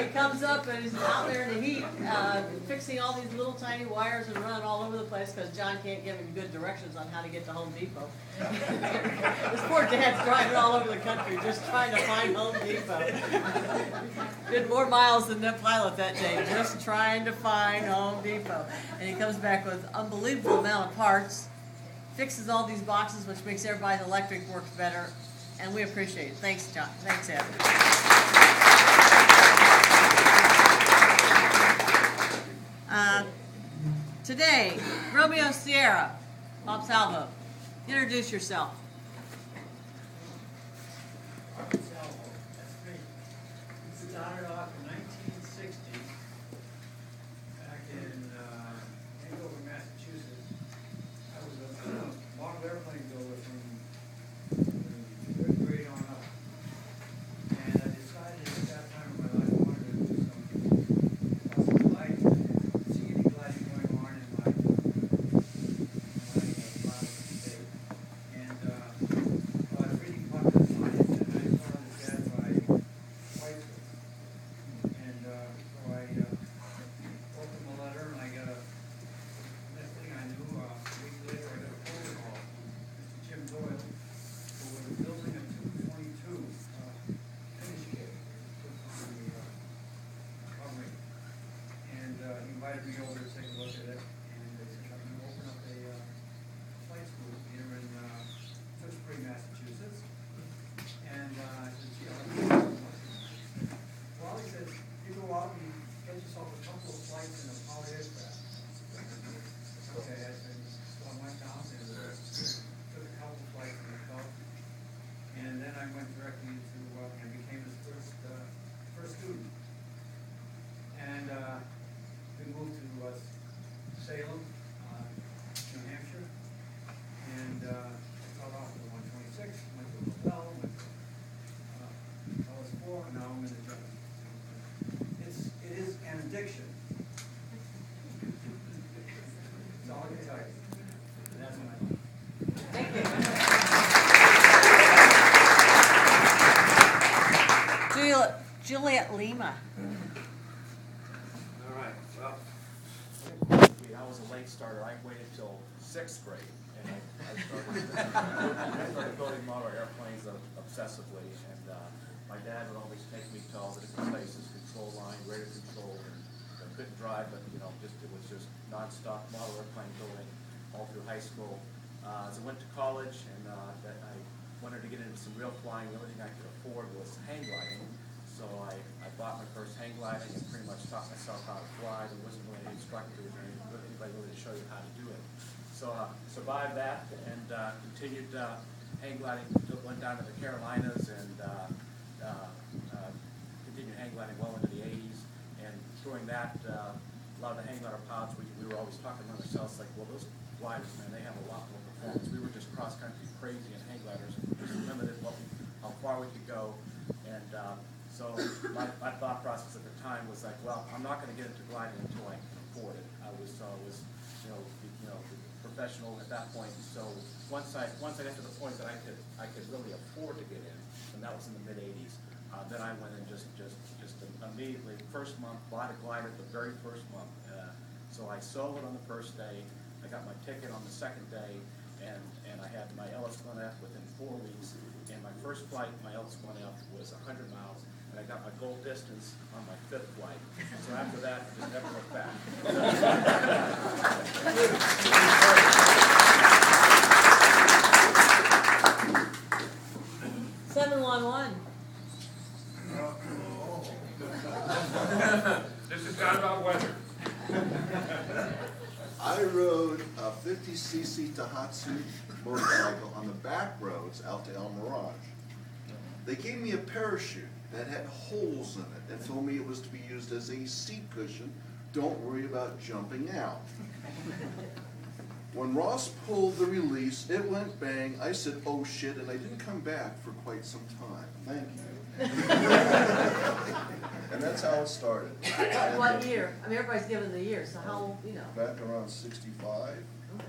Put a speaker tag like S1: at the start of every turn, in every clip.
S1: he comes up and he's out there in the heat, fixing all these little tiny wires and running all over the place because John can't give him good directions on how to get to Home Depot. This poor dad's driving all over the country just trying to find Home Depot. Did more miles than that pilot that day, just trying to find Home Depot. And he comes back with an unbelievable amount of parts, fixes all these boxes, which makes everybody's electric work better. And we appreciate it. Thanks, John. Thanks, Ed. Today, Romeo Sierra, Bob Salvo, introduce yourself.
S2: Salvo, that's me. It started off in 1960, back in Andover, Massachusetts. I was a model airplane builder from third grade on up. And I decided at that time in my life I wanted to do some gliding, see any gliding going on in my part of the state. And I was reading popular science, and I saw this ad by Waynesville. And so I wrote them a letter, and I got a, next thing I knew, a week later, I got a phone call from Mr. Jim Doyle, who was building a 222 finish kit for the covering. And he invited me over to take a look at it, and they said, I'm going to open up a flight school here in Tewksbury, Massachusetts. And I said, gee, I'll do it. Well, he said, you go out and get yourself a couple of flights in a powered aircraft. Okay, I said, so I went down and took a couple of flights myself. And then I went directly into, and became his first student. And we moved to Salem, New Hampshire. And started off with 126, went to Lohre, went to LS4, and now I'm in the job. It is an addiction. That's all I can tell you. And that's what I like.
S1: Thank you. Juliet Lima.
S3: All right, well, I was a late starter. I waited till 6th grade, and I started building model airplanes obsessively, and my dad would always take me to all the different places, control line, radar control, and I couldn't drive, but it was just nonstop model airplane building all through high school. As I went to college, and I wanted to get into some real flying. The only thing I could afford was hang gliding. So I bought my first hang gliding and pretty much taught myself how to fly. There wasn't really any instructors or anybody really to show you how to do it. So survived that and continued hang gliding, went down to the Carolinas and continued hang gliding well into the 80s. And during that, a lot of the hang glider pilots, we were always talking among ourselves like, well, those gliders, man, they have a lot more performance. We were just cross-country crazy in hang gliders. We were just limited how far we could go. And so my thought process at the time was like, well, I'm not going to get into gliding until I can afford it. I was professional at that point. So once I got to the point that I could really afford to get in, and that was in the mid '80s, then I went and just immediately first month bought a glider the very first month. So I sold it on the first day. I got my ticket on the second day, and I had my LS1F within 4 weeks. And my first flight, my LS1F was 100 miles. And I got my goal distance on my 5th flight. So after that, I just never looked back.
S1: 711.
S4: This is not about weather.
S5: I rode a 50cc Tohatsu motorcycle on the back roads out to El Mirage. They gave me a parachute that had holes in it and told me it was to be used as a seat cushion. Don't worry about jumping out. When Ross pulled the release, it went bang. I said, oh shit, and I didn't come back for quite some time. Thank you. And that's how it started.
S1: What year? I mean, everybody's given the year, so how,
S5: Back around 65,
S1: Okay.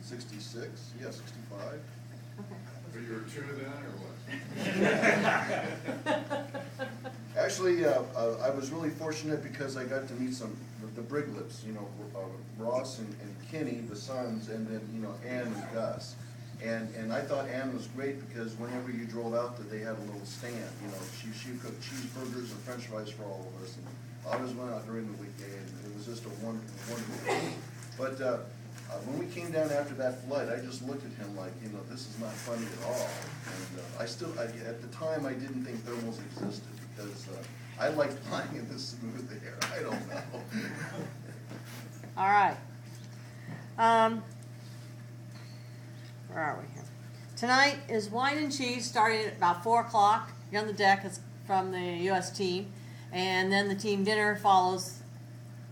S5: 66, yeah, 65.
S1: Okay.
S4: Are you a two then, or what?
S5: Actually, I was really fortunate because I got to meet the Briglips, you know, Ross and Kenny, the sons, and then, you know, Ann and Gus. And I thought Ann was great because whenever you drove out there, they had a little stand, you know, she cooked cheeseburgers and french fries for all of us, and I always went out during the weekday, and it was just a wonderful thing. But when we came down after that flight, I just looked at him like, you know, this is not funny at all. And at the time, I didn't think thermals existed because I liked flying in this smooth air. I don't know.
S1: All right. Where are we here? Tonight is wine and cheese starting at about 4 o'clock. You're on the deck. It's from the U.S. team. And then the team dinner follows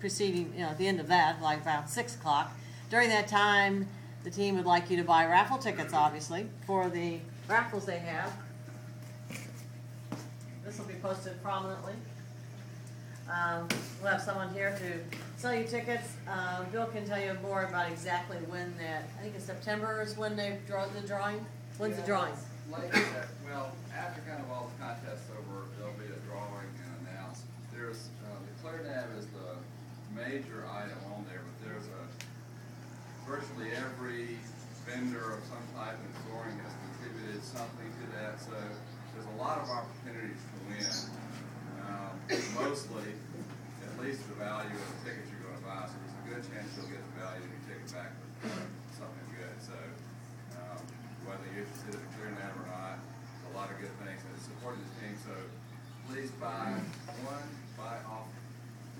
S1: preceding, you know, at the end of that, like about 6 o'clock. During that time, the team would like you to buy raffle tickets, obviously, for the raffles they have. This will be posted prominently. We'll have someone here to sell you tickets. Bill can tell you more about exactly when that, I think it's September is when they draw the drawing. When's the drawing?
S4: Well, after kind of all the contests over, there'll be a drawing and announced. There's, the Clear Nav is the major item on there, but there's virtually every vendor of some type in Soaring has contributed something to that, so there's a lot of opportunities to win. Mostly, at least the value of the tickets you're going to buy, so there's a good chance you'll get the value of your ticket back with something good. So whether you're interested in the Clear Nav or not, a lot of good things, and it's supporting the team, so please buy one, buy often.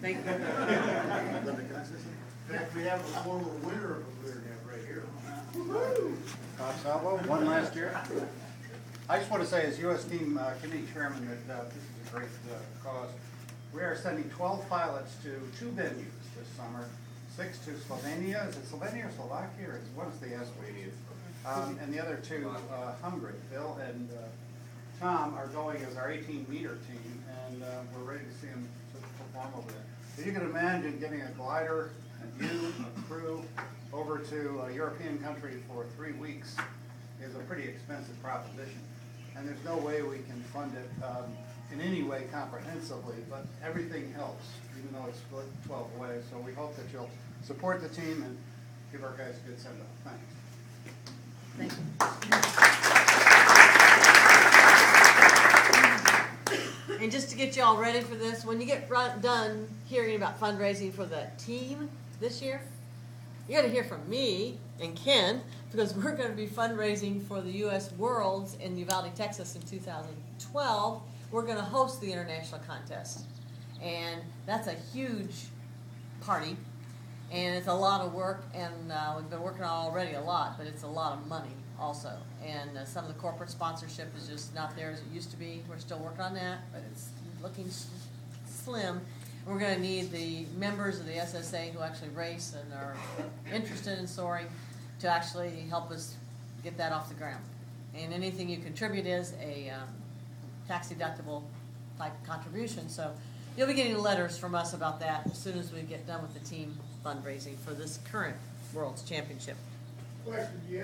S1: Thank you.
S2: In fact, we have a former winner of a Clear Nav right here.
S6: Bob Salvo, won last year. I just want to say, as U.S. Team Committee Chairman, that this is a great cause. We are sending 12 pilots to 2 venues this summer, 6 to Slovenia. Is it Slovenia or Slovakia? Or one is the Slovenia. And the other 2, Hungary. Bill and Tom are going as our 18-meter team, and we're ready to see them perform over there. So you can imagine getting a glider and you, a crew, over to a European country for 3 weeks is a pretty expensive proposition. And there's no way we can fund it in any way comprehensively, but everything helps, even though it's split 12 ways. So we hope that you'll support the team and give our guys a good send-off. Thanks.
S1: Thank you. And just to get you all ready for this, when you get done hearing about fundraising for the team this year, you're going to hear from me and Ken, because we're going to be fundraising for the U.S. Worlds in Uvalde, Texas in 2012. We're going to host the international contest. And that's a huge party. And it's a lot of work, and we've been working on it already a lot, but it's a lot of money also. And some of the corporate sponsorship is just not there as it used to be. We're still working on that, but it's looking slim. We're going to need the members of the SSA who actually race and are interested in soaring to actually help us get that off the ground. And anything you contribute is a tax-deductible type contribution. So you'll be getting letters from us about that as soon as we get done with the team fundraising for this current World's Championship.
S2: Question, do you